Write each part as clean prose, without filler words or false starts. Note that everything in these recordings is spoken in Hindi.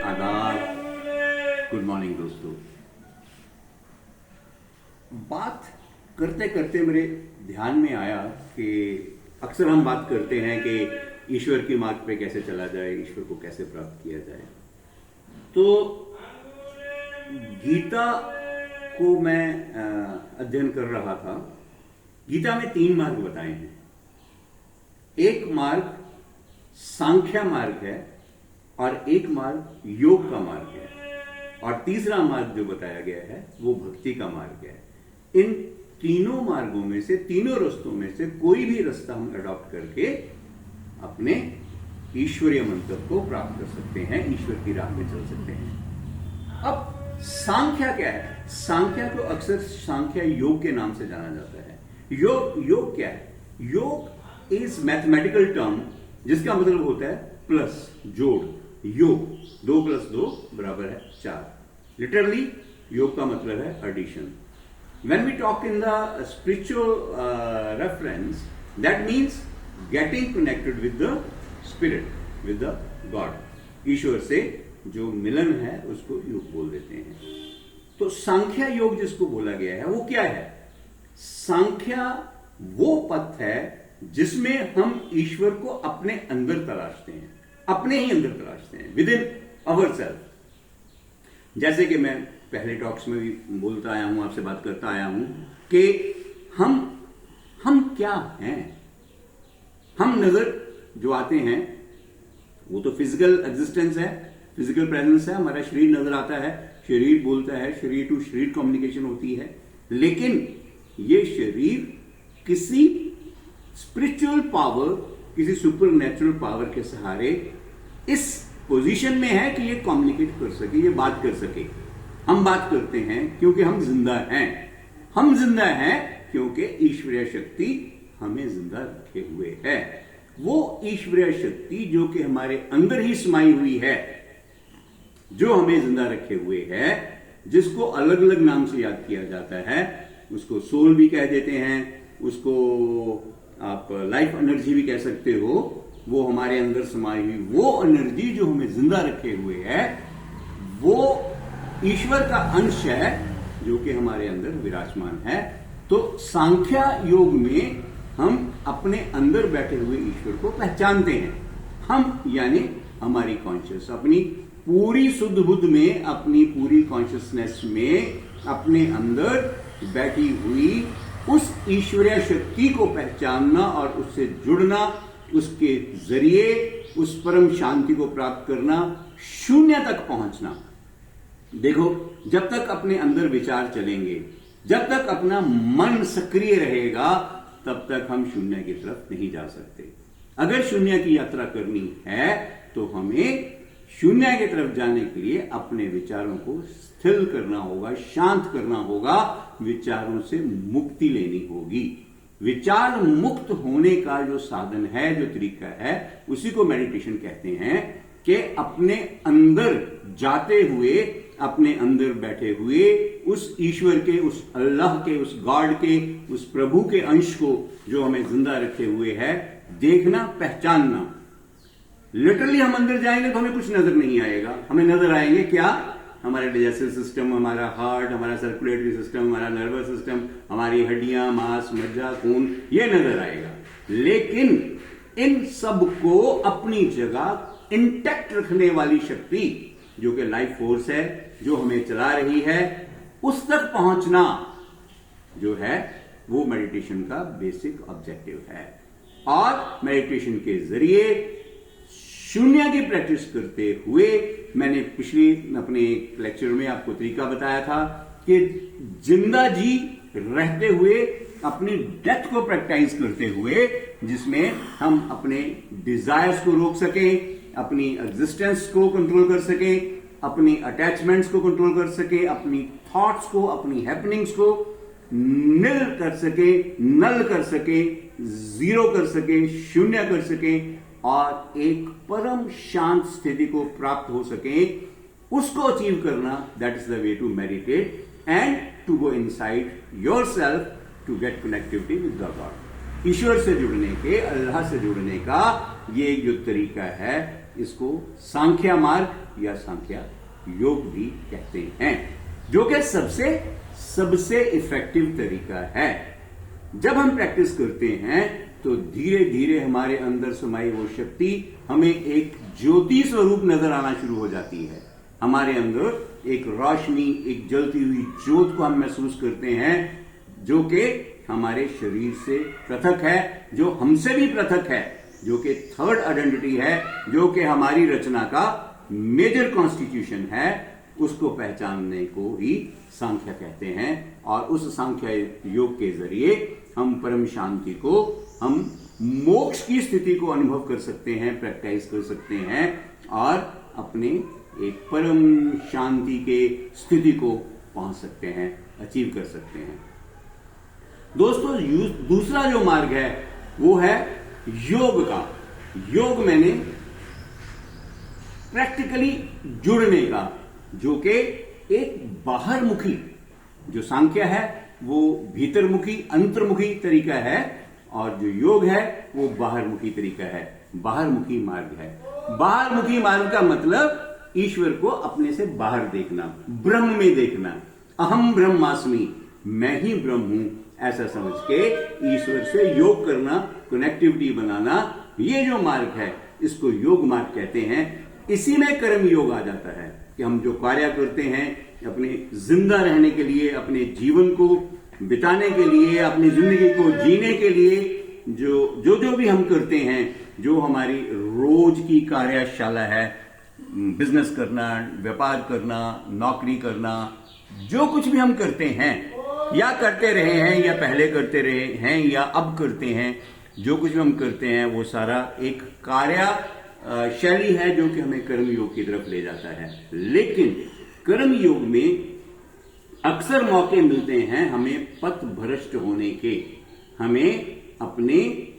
आदाब, गुड मॉर्निंग दोस्तों। बात करते करते मेरे ध्यान में आया कि अक्सर हम बात करते हैं कि ईश्वर की मार्ग पे कैसे चला जाए, ईश्वर को कैसे प्राप्त किया जाए। तो गीता को मैं अध्ययन कर रहा था। गीता में 3 मार्ग बताए हैं। एक मार्ग सांख्य मार्ग है और एक मार्ग योग का मार्ग है और तीसरा मार्ग जो बताया गया है वो भक्ति का मार्ग है। इन तीनों मार्गों में से, तीनों रास्तों में से कोई भी रास्ता हम अडॉप्ट करके अपने ईश्वरीय मंत्र को प्राप्त कर सकते हैं, ईश्वर की राह पे चल सकते हैं। अब सांख्य क्या है? सांख्य को अक्सर सांख्य योग के नाम से जाना जाता है। योग क्या है? योग इज मैथमेटिकल टर्म जिसका मतलब होता है प्लस, जोड़। योग 2 + 2 = 4। लिटरली योग का मतलब है addition. When we talk in the spiritual reference, that means getting connected with the spirit, with the God. ईश्वर से जो मिलन है उसको योग बोल देते हैं। तो सांख्य योग जिसको बोला गया है वो क्या है? सांख्य वो पथ है जिसमें हम ईश्वर को अपने अंदर तलाशते हैं, अपने ही अंदर तलाशते हैं, विद इन अवर सेल्फ। जैसे कि मैं पहले टॉक्स में भी बोलता आया हूं, आपसे बात करता आया हूं कि हम क्या हैं। हम नजर जो आते हैं वो तो फिजिकल एग्जिस्टेंस है, फिजिकल प्रेजेंस है। हमारा शरीर नजर आता है, शरीर बोलता है, शरीर टू शरीर कम्युनिकेशन होती है। लेकिन ये शरीर किसी स्पिरिचुअल पावर, किसी सुपर नेचुरल पावर के सहारे इस पोजीशन में है कि ये कम्युनिकेट कर सके, ये बात कर सके। हम बात करते हैं क्योंकि हम जिंदा हैं। हम जिंदा हैं क्योंकि ईश्वरीय शक्ति हमें जिंदा रखे हुए है। वो ईश्वरीय शक्ति जो कि हमारे अंदर ही समाई हुई है, जो हमें जिंदा रखे हुए है, जिसको अलग अलग नाम से याद किया जाता है। उसको सोल भी कह देते हैं, उसको आप लाइफ एनर्जी भी कह सकते हो। वो हमारे अंदर समाई हुई वो एनर्जी जो हमें जिंदा रखे हुए है, वो ईश्वर का अंश है जो कि हमारे अंदर विराजमान है। तो सांख्य योग में हम अपने अंदर बैठे हुए ईश्वर को पहचानते हैं। हम यानी हमारी कॉन्शियस, अपनी पूरी शुद्ध बुद्ध में, अपनी पूरी कॉन्शियसनेस में अपने अंदर बैठी हुई उस ईश्वरीय शक्ति को पहचानना और उससे जुड़ना, उसके जरिए उस परम शांति को प्राप्त करना, शून्य तक पहुंचना। देखो, जब तक अपने अंदर विचार चलेंगे, जब तक अपना मन सक्रिय रहेगा, तब तक हम शून्य की तरफ नहीं जा सकते। अगर शून्य की यात्रा करनी है तो हमें शून्य की तरफ जाने के लिए अपने विचारों को स्थिर करना होगा, शांत करना होगा, विचारों से मुक्ति लेनी होगी। विचार मुक्त होने का जो साधन है, जो तरीका है, उसी को मेडिटेशन कहते हैं कि अपने अंदर जाते हुए, अपने अंदर बैठे हुए उस ईश्वर के, उस अल्लाह के, उस गॉड के, उस प्रभु के अंश को जो हमें जिंदा रखे हुए है, देखना, पहचानना। लिटरली हम अंदर जाएंगे तो हमें कुछ नजर नहीं आएगा। हमें नजर आएंगे क्या? हमारा डाइजेस्टिव सिस्टम, हमारा हार्ट, हमारा सर्कुलेटरी सिस्टम, हमारा नर्वस सिस्टम, हमारी हड्डियां, मांस, मज्जा, खून, ये नजर आएगा। लेकिन इन सब को अपनी जगह इंटैक्ट रखने वाली शक्ति जो कि लाइफ फोर्स है, जो हमें चला रही है, उस तक पहुंचना जो है वो मेडिटेशन का बेसिक ऑब्जेक्टिव है। और मेडिटेशन के जरिए शून्य की प्रैक्टिस करते हुए, मैंने पिछली अपने लेक्चर में आपको तरीका बताया था कि जिंदा जी रहते हुए अपनी डेथ को प्रैक्टिस करते हुए, जिसमें हम अपने डिजायर्स को रोक सकें, अपनी एग्जिस्टेंस को कंट्रोल कर सकें, अपनी अटैचमेंट्स को कंट्रोल कर सकें, अपनी थॉट्स को, अपनी हैपनिंग्स को निल कर सके, नल कर सके, जीरो कर सके, शून्य कर सके और एक परम शांत स्थिति को प्राप्त हो सके। उसको अचीव करना, that is the way to meditate and to go inside yourself to get connectivity with the God. ईश्वर से जुड़ने के, अल्लाह से जुड़ने का ये जो तरीका है इसको सांख्या मार्ग या सांख्या योग भी कहते हैं, जो कि सबसे इफेक्टिव तरीका है। जब हम प्रैक्टिस करते हैं तो धीरे धीरे हमारे अंदर समाई वो शक्ति हमें एक ज्योति स्वरूप नजर आना शुरू हो जाती है। हमारे अंदर एक रोशनी, एक जलती हुई ज्योत को हम महसूस करते हैं, जो कि हमारे शरीर से पृथक है, जो हमसे भी पृथक है, जो कि थर्ड आइडेंटिटी है, जो कि हमारी रचना का मेजर कॉन्स्टिट्यूशन है। उसको पहचानने को ही सांख्य कहते हैं। और उस सांख्य योग के जरिए हम परम शांति को, हम मोक्ष की स्थिति को अनुभव कर सकते हैं, प्रैक्टिस कर सकते हैं और अपने एक परम शांति के स्थिति को पहुंच सकते हैं, अचीव कर सकते हैं। दोस्तों, दूसरा जो मार्ग है वो है योग का। योग मैंने प्रैक्टिकली जुड़ने का, जो कि एक बाहरमुखी, जो सांख्य है वो भीतरमुखी, अंतर्मुखी तरीका है, और जो योग है वो बाहरमुखी तरीका है, बाहरमुखी मार्ग है। बाहरमुखी मार्ग का मतलब ईश्वर को अपने से बाहर देखना, ब्रह्म में देखना। अहम ब्रह्मास्मि, मैं ही ब्रह्म हूं, ऐसा समझ के ईश्वर से योग करना, कनेक्टिविटी बनाना, ये जो मार्ग है इसको योग मार्ग कहते हैं। इसी में कर्म योग आ जाता है कि हम जो कार्य करते हैं अपने जिंदा रहने के लिए, अपने जीवन को बिताने के लिए, अपनी जिंदगी को जीने के लिए, जो भी हम करते हैं, जो हमारी रोज की कार्यशाला है, बिजनेस करना, व्यापार करना, नौकरी करना, जो कुछ भी हम करते हैं या करते रहे हैं या पहले करते रहे हैं या अब करते हैं, जो कुछ भी हम करते हैं वो सारा एक कार्य शैली है जो कि हमें कर्म योग की तरफ ले जाता है। लेकिन कर्म योग में अक्सर मौके मिलते हैं हमें पथ भ्रष्ट होने के, हमें अपने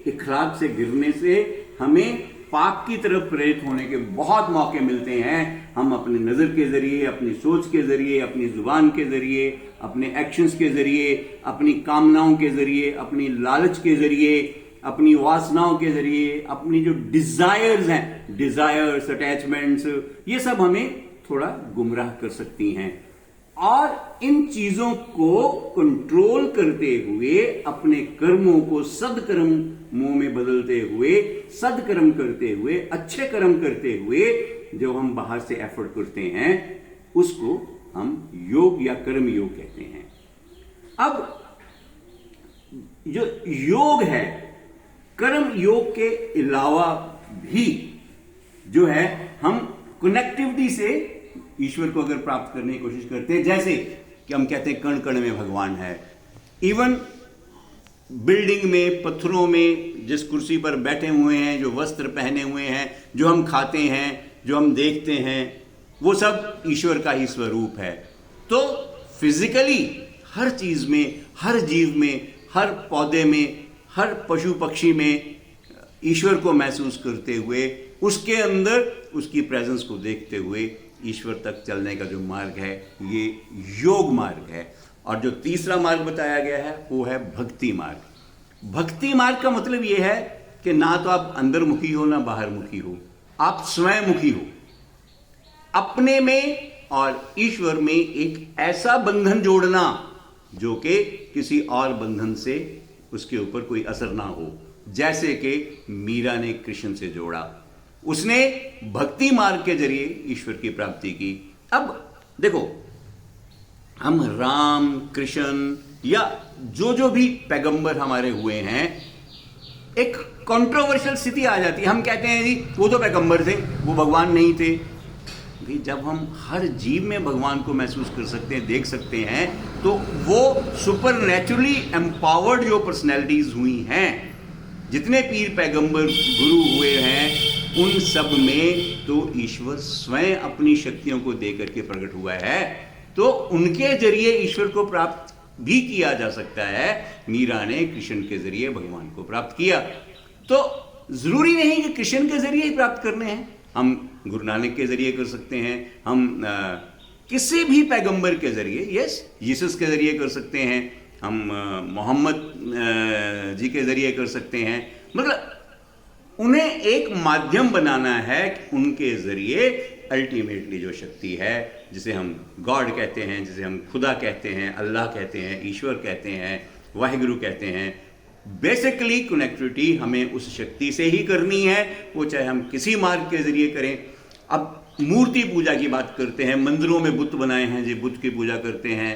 इखलाक से गिरने से, हमें पाप की तरफ प्रेरित होने के बहुत मौके मिलते हैं। हम अपनी नजर के जरिए, अपनी सोच के जरिए, अपनी जुबान के जरिए, अपने एक्शंस के जरिए, अपनी कामनाओं के जरिए, अपनी लालच के जरिए, अपनी वासनाओं के जरिए, अपनी जो डिजायर्स हैं, डिजायर्स, अटैचमेंट्स, ये सब हमें थोड़ा गुमराह कर सकती हैं। और इन चीजों को कंट्रोल करते हुए, अपने कर्मों को सदकर्मों में बदलते हुए, सदकर्म करते हुए, अच्छे कर्म करते हुए जो हम बाहर से एफर्ट करते हैं, उसको हम योग या कर्म योग कहते हैं। अब जो योग है, कर्म योग के अलावा भी जो है, हम कनेक्टिविटी से ईश्वर को अगर प्राप्त करने की कोशिश करते हैं, जैसे कि हम कहते हैं कण कण में भगवान है। इवन बिल्डिंग में, पत्थरों में, जिस कुर्सी पर बैठे हुए हैं, जो वस्त्र पहने हुए हैं, जो हम खाते हैं, जो हम देखते हैं, वो सब ईश्वर का ही स्वरूप है। तो फिजिकली हर चीज में, हर जीव में, हर पौधे में, हर पशु पक्षी में ईश्वर को महसूस करते हुए, उसके अंदर उसकी प्रेजेंस को देखते हुए ईश्वर तक चलने का जो मार्ग है, ये योग मार्ग है। और जो तीसरा मार्ग बताया गया है वो है भक्ति मार्ग। भक्ति मार्ग का मतलब ये है कि ना तो आप अंदरमुखी हो ना बाहरमुखी हो, आप स्वयंमुखी हो। अपने में और ईश्वर में एक ऐसा बंधन जोड़ना जो कि किसी और बंधन से उसके ऊपर कोई असर ना हो, जैसे कि मीरा ने कृष्ण से जोड़ा, उसने भक्ति मार्ग के जरिए ईश्वर की प्राप्ति की। अब देखो, हम राम, कृष्ण या जो भी पैगंबर हमारे हुए हैं, एक कंट्रोवर्शियल स्थिति आ जाती है। हम कहते हैं जी वो तो पैगंबर थे, वो भगवान नहीं थे। भी जब हम हर जीव में भगवान को महसूस कर सकते हैं, देख सकते हैं, तो वो सुपर नेचुरली एम्पावर्ड जो पर्सनैलिटीज हुई हैं, जितने पीर पैगंबर गुरु हुए हैं, उन सब में तो ईश्वर स्वयं अपनी शक्तियों को देकर के प्रकट हुआ है। तो उनके जरिए ईश्वर को प्राप्त भी किया जा सकता है। मीरा ने कृष्ण के जरिए भगवान को प्राप्त किया। तो जरूरी नहीं कि कृष्ण के जरिए ही प्राप्त करने हैं, हम गुरु नानक के जरिए कर सकते हैं, हम किसी भी पैगंबर के जरिए, यस, यीशु के जरिए कर सकते हैं, हम मोहम्मद जी के जरिए कर सकते हैं। मतलब उन्हें एक माध्यम बनाना है कि उनके जरिए अल्टीमेटली जो शक्ति है, जिसे हम गॉड कहते हैं, जिसे हम खुदा कहते हैं, अल्लाह कहते हैं, ईश्वर कहते हैं, वाहिगुरु कहते हैं, बेसिकली कनेक्टिविटी हमें उस शक्ति से ही करनी है, वो चाहे हम किसी मार्ग के जरिए करें। अब मूर्ति पूजा की बात करते हैं, मंदिरों में बुत बनाए हैं जी, बुत की पूजा करते हैं।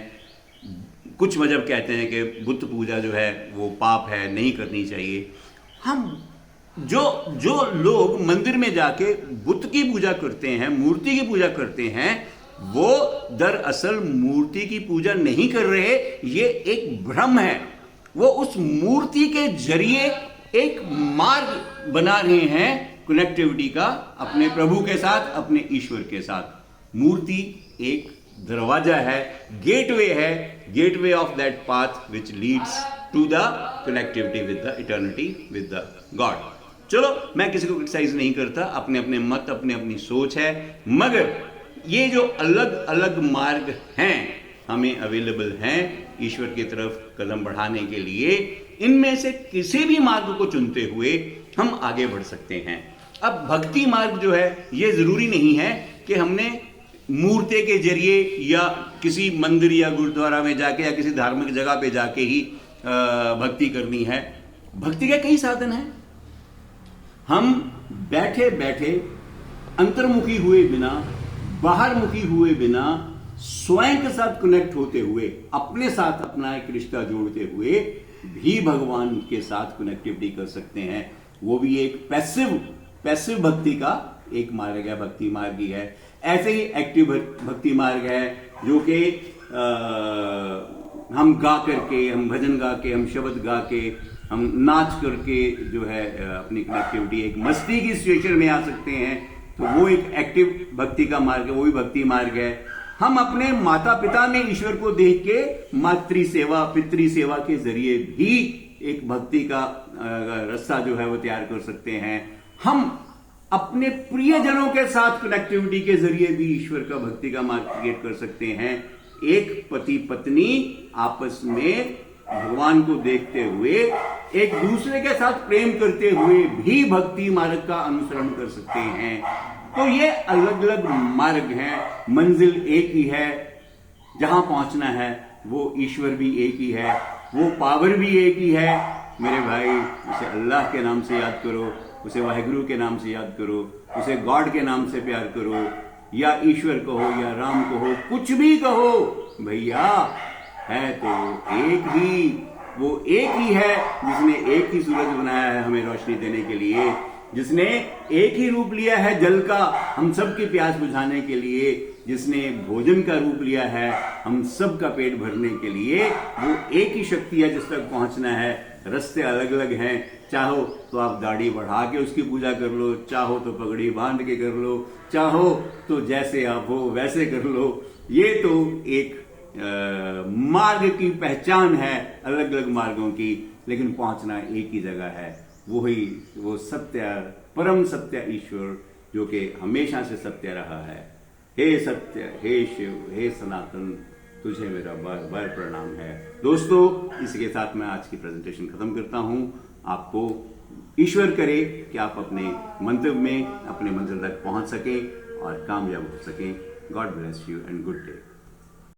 कुछ मजहब कहते हैं कि बुत पूजा जो है वो पाप है, नहीं करनी चाहिए। हम जो लोग मंदिर में जाके बुत की पूजा करते हैं, मूर्ति की पूजा करते हैं, वो दरअसल मूर्ति की पूजा नहीं कर रहे, ये एक भ्रम है। वो उस मूर्ति के जरिए एक मार्ग बना रहे हैं कनेक्टिविटी का अपने प्रभु के साथ, अपने ईश्वर के साथ। मूर्ति एक दरवाजा है, गेटवे है, gateway of that path which leads to the connectivity with the eternity, with the God. चलो, मैं किसी को क्रिटिसाइज नहीं करता, अपने अपने मत, अपने अपनी सोच है, मगर ये जो अलग अलग मार्ग हैं हमें अवेलेबल हैं ईश्वर की तरफ कदम बढ़ाने के लिए, इनमें से किसी भी मार्ग को चुनते हुए हम आगे बढ़ सकते हैं। अब भक्ति मार्ग जो है, ये जरूरी नहीं है कि हमने मूर्ति के जरिए या किसी मंदिर या गुरुद्वारा में जाके या किसी धार्मिक जगह पे जाके ही भक्ति करनी है। भक्ति के कई साधन हैं। हम बैठे बैठे अंतर्मुखी हुए बिना, बाहरमुखी हुए बिना, स्वयं के साथ कनेक्ट होते हुए, अपने साथ अपना एक रिश्ता जोड़ते हुए भी भगवान के साथ कनेक्टिविटी कर सकते हैं। वो भी एक पैसिव भक्ति का एक मार्ग है, भक्ति मार्ग ही है। ऐसे ही एक्टिव भक्ति मार्ग है जो कि हम गा करके, हम भजन गा के, हम शब्द गा के, हम नाच करके जो है अपनी कनेक्टिविटी, एक मस्ती की सिचुएशन में आ सकते हैं। तो वो एक एक्टिव भक्ति का मार्ग है, वो भी भक्ति मार्ग है। हम अपने माता पिता में ईश्वर को देख के मातृ सेवा, पितृ सेवा के जरिए भी एक भक्ति का रास्ता जो है वो तैयार कर सकते हैं। हम अपने प्रियजनों के साथ कनेक्टिविटी के जरिए भी ईश्वर का भक्ति का मार्ग क्रिएट कर सकते हैं। एक पति पत्नी आपस में भगवान को देखते हुए, एक दूसरे के साथ प्रेम करते हुए भी भक्ति मार्ग का अनुसरण कर सकते हैं। तो ये अलग अलग मार्ग हैं, मंजिल एक ही है, जहां पहुंचना है वो ईश्वर भी एक ही है, वो पावर भी एक ही है। मेरे भाई, उसे अल्लाह के नाम से याद करो, उसे वाहिगुरु के नाम से याद करो, उसे गॉड के नाम से प्यार करो, या ईश्वर कहो या राम कहो, कुछ भी कहो भैया, है तो एक ही, वो एक ही है जिसने एक ही सूरज बनाया है हमें रोशनी देने के लिए, जिसने एक ही रूप लिया है जल का हम सब की प्यास बुझाने के लिए, जिसने भोजन का रूप लिया है हम सब का पेट भरने के लिए। वो एक ही शक्ति है जिस तक पहुंचना है। रास्ते अलग अलग हैं, चाहो तो आप दाढ़ी बढ़ा के उसकी पूजा कर लो, चाहो तो पगड़ी बांध के कर लो, चाहो तो जैसे आप हो वैसे कर लो। ये तो एक मार्ग की पहचान है अलग अलग मार्गों की, लेकिन पहुंचना एक ही जगह है, वो सत्य, परम सत्य ईश्वर जो कि हमेशा से सत्य रहा है। हे सत्य, हे शिव, हे सनातन, तुझे मेरा बार बार प्रणाम है। दोस्तों, इसी के साथ मैं आज की प्रेजेंटेशन खत्म करता हूं। आपको ईश्वर करे कि आप अपने मंतव्य में, अपने मंजिल तक पहुंच सके और कामयाब हो सके। God bless you and good day.